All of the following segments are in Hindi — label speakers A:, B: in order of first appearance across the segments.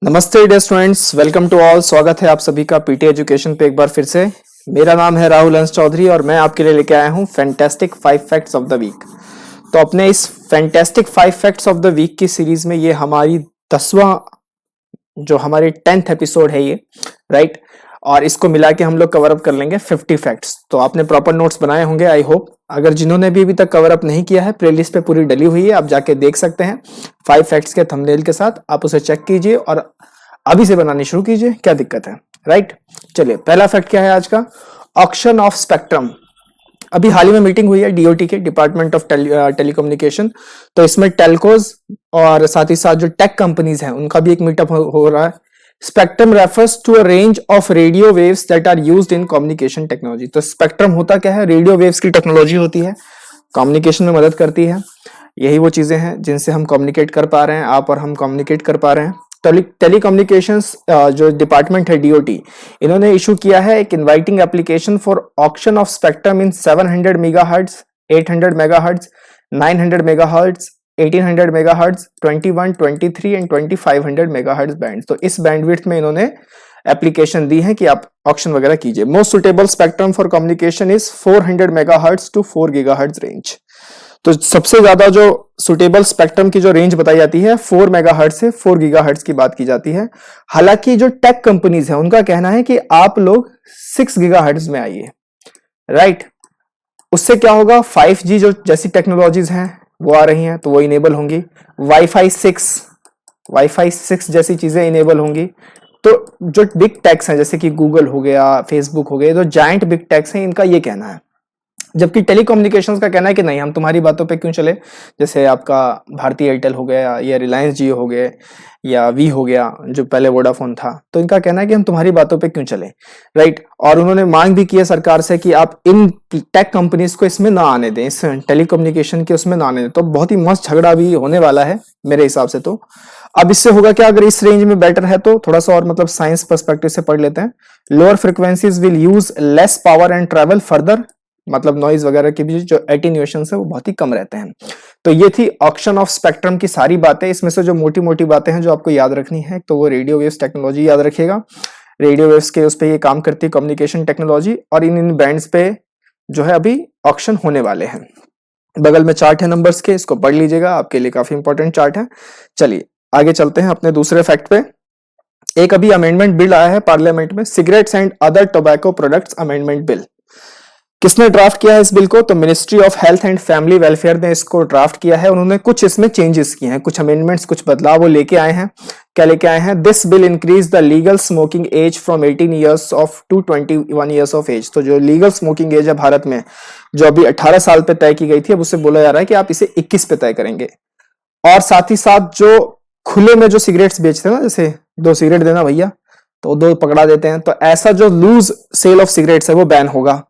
A: नमस्ते dear students, welcome to all. स्वागत है आप सभी का पीटी एजुकेशन पे एक बार फिर से। मेरा नाम है राहुल हंस चौधरी और मैं आपके लिए लेके आया हूँ fantastic 5 facts of the week. तो अपने इस fantastic 5 facts of the week की सीरीज में ये हमारी 10वां जो हमारी 10th एपिसोड है ये, राइट। और इसको मिला के हम लोग कवर अप कर लेंगे 50 फैक्ट्स। तो आपने प्रॉपर नोट्स बनाए होंगे आई होप। अगर जिन्होंने भी अभी तक कवर अप नहीं किया है, प्लेलिस्ट पे पूरी डली हुई है, आप जाके देख सकते हैं 5 फैक्ट्स के थंबनेल के साथ। आप उसे चेक कीजिए और अभी से बनानी शुरू कीजिए, क्या दिक्कत है, राइट। चलिए, पहला फैक्ट क्या है आज का? Auction of spectrum. अभी हाल ही में मीटिंग हुई है डीओटी के, डिपार्टमेंट ऑफ टेलीकम्युनिकेशन। तो इसमें टेलकोज और साथ ही साथ जो टेक कंपनीज हैं उनका भी एक मीटअप हो रहा है। Spectrum refers to a range of radio waves that are used in communication technology. तो स्पेक्ट्रम होता क्या है? रेडियो वेव्स की टेक्नोलॉजी होती है, कम्युनिकेशन में मदद करती है। यही वो चीजें हैं जिनसे हम कम्युनिकेट कर पा रहे हैं, आप और हम कम्युनिकेट कर पा रहे हैं। टेलीकम्युनिकेशंस जो डिपार्टमेंट है डीओटी, इन्होंने इशू किया है एक inviting application for auction of spectrum in 700 megahertz, 800 megahertz, 900 megahertz, 1800 megahertz, 21, 23 and 2500 megahertz band. तो इस बैंडविड्थ में इन्होंने एप्लीकेशन दी है कि आप ऑक्शन वगैरह कीजिए। Most suitable spectrum for communication is 400 megahertz to 4 gigahertz range. तो सबसे ज्यादा जो सुटेबल स्पेक्ट्रम की जो रेंज बताई जाती है 4 मेगाहर्ट्ज से 4 गीगाहर्ट्ज की बात की जाती है। हालांकि जो टेक कंपनीज हैं उनका कहना है कि आप लोग 6 गीगाहर्ट्ज में आइए, राइट। उससे क्या होगा? 5G जो जैसी टेक्नोलॉजीज हैं वो आ रही हैं तो वो इनेबल होंगी। वाईफाई 6 जैसी चीजें इनेबल होंगी। तो जो बिग टेक्स हैं जैसे कि गूगल हो गया, फेसबुक हो गए, जो जायंट बिग टेक्स हैं, इनका ये कहना है। जबकि टेलीकम्युनिकेशंस का कहना है कि नहीं, हम तुम्हारी बातों पे क्यों चले। जैसे आपका भारतीय एयरटेल हो गया या रिलायंस जियो हो गए या वी हो गया जो पहले वोडाफोन था, तो इनका कहना है कि हम तुम्हारी बातों पे क्यों चले, राइट। और उन्होंने मांग भी की है सरकार से कि आप इन टेक कंपनीज को इसमें ना आने दें, इस टेलीकम्युनिकेशन के उसमें ना आने दें। तो बहुत ही मस्त झगड़ा भी होने वाला है मेरे हिसाब से। तो अब इससे होगा क्या? अगर इस रेंज में बेटर है तो थोड़ा सा और मतलब साइंस पर्सपेक्टिव से पढ़ लेते हैं। Lower frequencies will use less power and travel further, मतलब नॉइज वगैरह के भी जो एटीन्यूएशन है वो बहुत ही कम रहते हैं। तो ये थी ऑक्शन ऑफ स्पेक्ट्रम की सारी बातें। इसमें से जो मोटी मोटी बातें हैं जो आपको याद रखनी है, तो वो रेडियो वेव्स टेक्नोलॉजी याद रखिएगा। रेडियो वेव्स के उस पे ये काम करती है कम्युनिकेशन टेक्नोलॉजी, और इन बैंड्स पे जो है अभी ऑक्शन होने वाले हैं। बगल में चार्ट है नंबर्स के, इसको पढ़ लीजिएगा, आपके लिए काफी इंपॉर्टेंट चार्ट है। चलिए आगे चलते हैं अपने दूसरे फैक्ट पे। एक अभी अमेंडमेंट बिल आया है पार्लियामेंट में, cigarettes and other tobacco products amendment bill. किसने ड्राफ्ट किया है इस बिल को? तो ministry of health and family welfare ने इसको ड्राफ्ट किया है। उन्होंने कुछ इसमें चेंजेस किए हैं, कुछ अमेंडमेंट्स, कुछ बदलाव वो लेके आए हैं। क्या लेके आए हैं? This bill increase the legal smoking age from 18 years of to 21 years of age. तो जो लीगल स्मोकिंग एज है भारत में, जो अभी 18 साल पे तय की गई थी, अब उससे बोला जा रहा है कि आप इसे 21 पे तय करेंगे। और साथ ही साथ जो खुले में जो सिगरेट्स बेचते हैं ना, जैसे 2 सिगरेट देना भैया तो 2 पकड़ा देते हैं, तो ऐसा जो लूज सेल ऑफ सिगरेट्स है वो बैन होगा।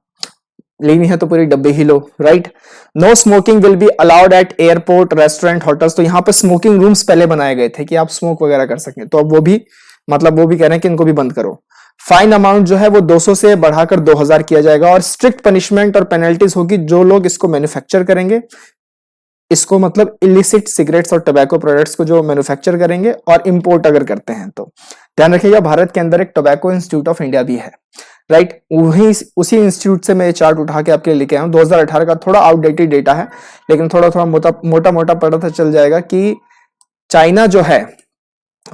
A: लेनी है तो पूरी डब्बे ही लो, right. No smoking will be allowed at airport, restaurant, hotels. तो यहाँ पे स्मोकिंग रूम्स पहले बनाए गए थे कि आप स्मोक वगैरह कर सकें, तो अब वो भी मतलब वो भी कह रहे हैं कि इनको भी बंद करो। फाइन अमाउंट जो है वो 200 से बढ़ाकर 2000 किया जाएगा, और स्ट्रिक्ट पनिशमेंट और पेनल्टीज होगी जो लोग इसको मैन्युफैक्चर करेंगे, इसको मतलब इलिसिट सिगरेट्स और टोबैको प्रोडक्ट्स को जो मैन्युफैक्चर करेंगे और इंपोर्ट अगर करते हैं। तो ध्यान रखिएगा, भारत के अंदर एक टोबैको इंस्टीट्यूट ऑफ इंडिया भी है, राइट। वही उसी इंस्टीट्यूट से मैं ये चार्ट उठा के आपके लिए लेके आया हूं। 2018 का थोड़ा आउटडेटेड डेटा है, लेकिन थोड़ा थोड़ा मोटा मोटा पता था चल जाएगा कि चाइना जो है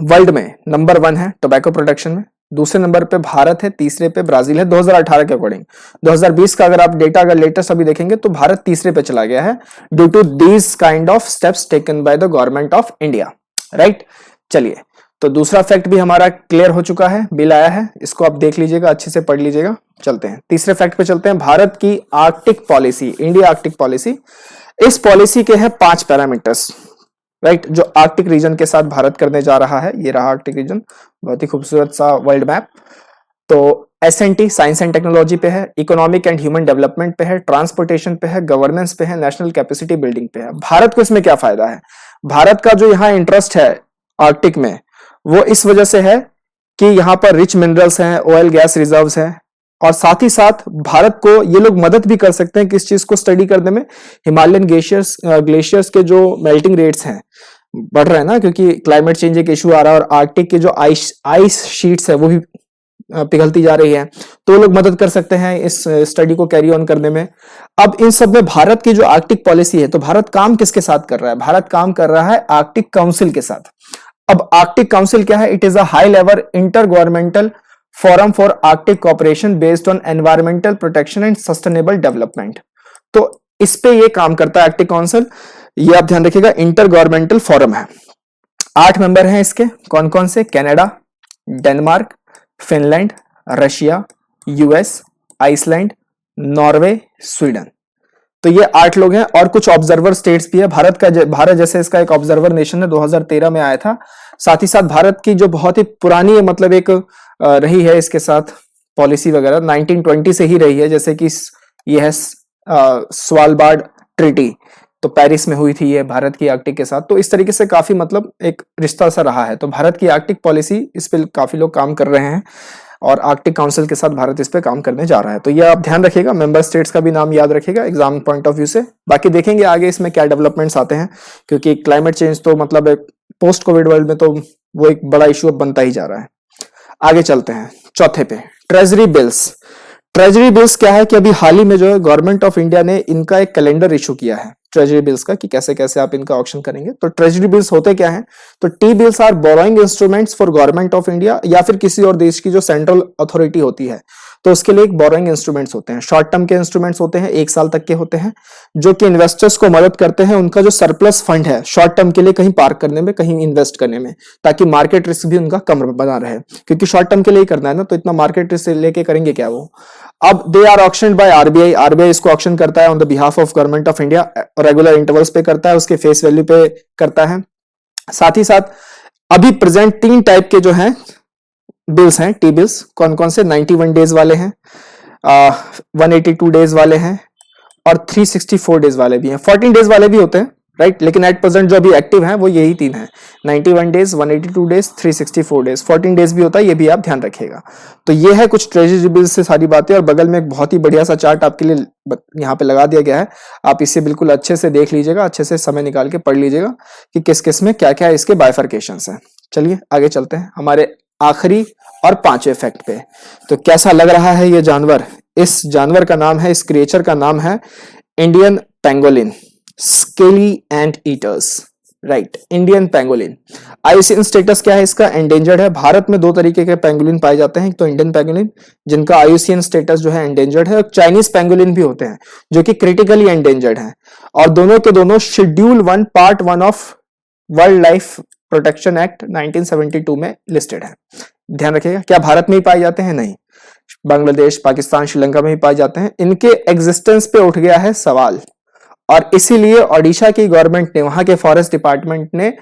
A: वर्ल्ड में नंबर 1 है टोबैको प्रोडक्शन में, दूसरे नंबर पे भारत है, तीसरे पे ब्राजील है 2018 के अकॉर्डिंग। 2020 का अगर आप डेटा अगर लेटेस्ट अभी देखेंगे तो भारत तीसरे पे चला गया है, due to these kind of steps taken by the government of India, right. चलिए, तो दूसरा फैक्ट भी हमारा क्लियर हो चुका है, बिल आया है, इसको आप देख लीजिएगा, अच्छे से पढ़ लीजिएगा। चलते हैं तीसरे फैक्ट पे चलते हैं। भारत की Arctic policy, India Arctic policy. इस पॉलिसी के हैं 5 पैरामीटर्स, राइट, जो आर्कटिक रीजन के साथ भारत करने जा रहा है। ये रहा आर्कटिक रीजन, बहुत ही खूबसूरत सा वर्ल्ड मैप। तो एसएनटी साइंस एंड टेक्नोलॉजी पे है, इकोनॉमिक एंड ह्यूमन डेवलपमेंट पे है, ट्रांसपोर्टेशन पे है, गवर्नेंस पे है, नेशनल कैपेसिटी बिल्डिंग पे है। भारत को इसमें क्या फायदा है? भारत का जो यहाँ इंटरेस्ट है आर्कटिक में, वो इस वजह से है कि यहाँ पर रिच मिनरल्स हैं, ऑयल गैस रिजर्व्स हैं, और साथ ही साथ भारत को ये लोग मदद भी कर सकते हैं किस चीज को स्टडी करने में। हिमालयन ग्लेशियर्स के जो मेल्टिंग रेट्स हैं बढ़ रहे हैं ना, क्योंकि क्लाइमेट चेंज एक इशू आ रहा है और आर्कटिक की जो आइस शीट्स है वो भी पिघलती जा रही है, तो लोग मदद कर सकते हैं इस स्टडी को कैरी ऑन करने में। अब इन सब में भारत की जो आर्कटिक पॉलिसी है, तो भारत काम किसके साथ कर रहा है? भारत काम कर रहा है आर्कटिक काउंसिल के साथ। अब आर्कटिक काउंसिल क्या है? It is a high level inter governmental forum for Arctic cooperation based on environmental protection and sustainable development. तो इस पे ये काम करता है आर्कटिक काउंसिल। ये आप ध्यान रखिएगा, इंटर गवर्नमेंटल फोरम है। 8 मेंबर हैं इसके, कौन कौन से? Canada, Denmark, Finland, Russia, US, Iceland, Norway, Sweden. तो ये 8 लोग हैं और कुछ ऑब्जर्वर स्टेट्स भी है। भारत जैसे इसका एक ऑब्जर्वर नेशन है, 2013 में आया था। साथ ही साथ भारत की जो बहुत ही पुरानी मतलब एक रही है इसके साथ पॉलिसी वगैरह 1920 से ही रही है, जैसे कि ये है स्वालबार्ड ट्रीटी, तो पेरिस में हुई थी ये भारत की आर्कटिक के साथ। तो इस तरीके से काफी मतलब एक रिश्ता सा रहा है। तो भारत की आर्कटिक पॉलिसी, इस पे काफी लोग काम कर रहे हैं और आर्कटिक काउंसिल के साथ भारत इस पे काम करने जा रहा है। तो ये आप ध्यान रखिएगा, मेंबर स्टेट्स का भी नाम याद रखिएगा एग्जाम पॉइंट ऑफ व्यू से। बाकी देखेंगे आगे इसमें क्या डेवलपमेंट्स आते हैं, क्योंकि क्लाइमेट चेंज तो मतलब एक पोस्ट कोविड वर्ल्ड में तो वो एक बड़ा इशू अब बनता ही जा रहा है। आगे चलते हैं चौथे पे, ट्रेजरी बिल्स। ट्रेजरी बिल्स क्या है कि अभी हाल ही में जो है गवर्नमेंट ऑफ इंडिया ने इनका एक कैलेंडर इशू किया है ट्रेजरी बिल्स का, कि कैसे कैसे आप इनका ऑक्शन करेंगे। तो ट्रेजरी बिल्स होते क्या हैं? तो T bills are borrowing instruments for government of India या फिर किसी और देश की जो सेंट्रल अथॉरिटी होती है, तो उसके लिए एक बोरोइंग इंस्ट्रूमेंट्स होते हैं। शॉर्ट टर्म के इंस्ट्रूमेंट्स होते हैं, 1 साल तक के होते हैं, जो कि इन्वेस्टर्स को मदद करते हैं उनका जो सरप्लस फंड है शॉर्ट टर्म के लिए कहीं पार्क करने में, कहीं इन्वेस्ट करने में, ताकि मार्केट रिस्क भी उनका कम बना रहे, क्योंकि शॉर्ट टर्म के लिए ही करना है ना, तो इतना मार्केट रिस्क लेके करेंगे क्या वो। अब they are auctioned by RBI. RBI इसको ऑक्शन करता है on the behalf of government of India, regular intervals पे करता है, उसके फेस वैल्यू पे करता है। साथ ही साथ अभी प्रेजेंट 3 टाइप के जो हैं बिल्स हैं, टी बिल्स। कौन कौन से? 91 डेज वाले हैं, 182 डेज वाले हैं और 364 डेज वाले भी हैं। 14 डेज वाले भी होते हैं, राइट, लेकिन एट प्रेजेंट जो अभी एक्टिव हैं वो यही 3 हैं, 91 डेज, 182 डेज, 364 डेज। 14 डेज भी होता है, ये भी आप ध्यान रखिएगा। तो ये है कुछ ट्रेजरी बिल्स से सारी बातें, और बगल में एक बहुत ही बढ़िया सा चार्ट आपके लिए यहाँ पे लगा दिया गया है। आप इसे बिल्कुल अच्छे से देख लीजिएगा, अच्छे से समय निकाल के पढ़ लीजिएगा कि किस किस में क्या क्या इसके बाइफर्केशंस हैं। चलिए आगे चलते हैं हमारे आखिरी और 5वें फैक्ट पे। तो कैसा लग रहा है ये जानवर? इस जानवर का नाम है, इस क्रिएचर का नाम है Indian pangolin, scaly ant eaters, right, Indian pangolin. IUCN status क्या है इसका? एंडेंजर्ड है। भारत में 2 तरीके के पेंगोलिन पाए जाते हैं, तो इंडियन पेंगोलिन जिनका आईयूसीएन स्टेटस जो है एंडेंजर्ड है, और चाइनीज पेंगोलिन भी होते हैं जो कि क्रिटिकली एंडेंजर्ड हैं, और दोनों के दोनों schedule 1 part 1 of world life protection act 1972 में लिस्टेड है। ध्यान रखिएगा। क्या भारत में ही पाए जाते हैं? नहीं, बांग्लादेश, पाकिस्तान, श्रीलंका में ही पाए जाते हैं। इनके एग्जिस्टेंस पे उठ गया है सवाल, और इसीलिए ओडिशा की गवर्नमेंट ने, वहां के फॉरेस्ट डिपार्टमेंट ने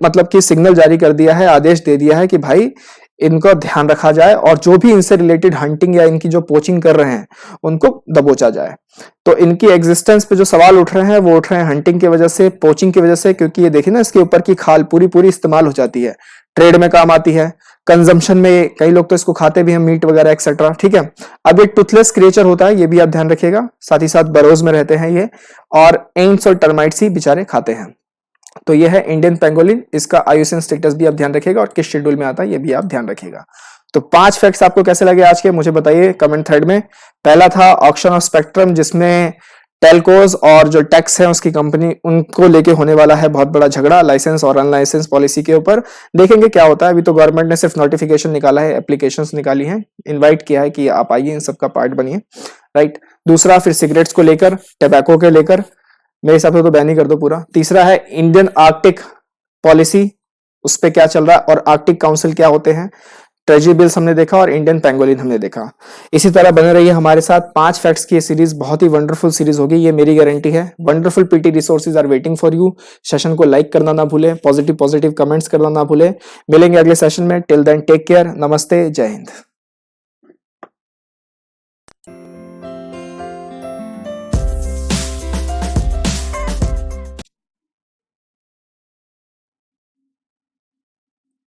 A: मतलब कि सिग्नल जारी कर दिया है, आदेश दे दिया है कि भाई इनको ध्यान रखा जाए, और जो भी इनसे रिलेटेड हंटिंग या इनकी जो पोचिंग कर रहे हैं उनको दबोचा जाए। तो इनकी एग्जिस्टेंस पे जो सवाल उठ रहे हैं वो उठ रहे हैं हंटिंग की वजह से, पोचिंग की वजह से, क्योंकि ये देखिए ना इसके ऊपर की खाल पूरी पूरी इस्तेमाल हो जाती है, ट्रेड में काम आती है, कंजम्पशन में कई लोग तो इसको खाते भी हैं, मीट वगैरह एक्सेट्रा, ठीक है। अब ये टूथलेस क्रिएचर होता है, ये भी आप ध्यान रखिएगा। साथ ही साथ बरोज में रहते हैं ये, और एंट्स और टर्माइट्स ही बेचारे खाते हैं। तो ये है इंडियन पेंगोलिन, इसका आईयूसीएन स्टेटस भी आप ध्यान रखिएगा, और किस शेड्यूल में आता है ये भी आप ध्यान रखिएगा। तो 5 फैक्ट्स आपको कैसे लगे आज के, मुझे बताइए कमेंट थ्रेड में। पहला था ऑक्शन ऑफ स्पेक्ट्रम, जिसमें टेलकोज और जो टैक्स है उसकी कंपनी, उनको लेके होने वाला है बहुत बड़ा झगड़ा लाइसेंस और अनलाइसेंस पॉलिसी के ऊपर। देखेंगे क्या होता है। अभी तो गवर्नमेंट ने सिर्फ नोटिफिकेशन निकाला है, एप्लीकेशंस निकाली हैं, इनवाइट किया है कि आप आइए, इन सबका पार्ट बनिए, राइट। दूसरा फिर सिगरेट्स को लेकर, टबैको के लेकर, मेरे हिसाब से तो बैन ही कर दो पूरा। तीसरा है इंडियन आर्कटिक पॉलिसी, उस पर क्या चल रहा है, और आर्कटिक काउंसिल क्या होते हैं। ट्रेजरी बिल्स हमने देखा और इंडियन पेंगोलिन हमने देखा। इसी तरह बने रहिए हमारे साथ। 5 फैक्ट्स की ये सीरीज बहुत ही वंडरफुल सीरीज होगी, ये मेरी गारंटी है। Wonderful PT resources are waiting for you. Session को लाइक करना ना भूलें, पॉजिटिव कमेंट्स करना ना भूलें। मिलेंगे अगले सेशन में। टिल देन टेक केयर, नमस्ते, जय हिंद।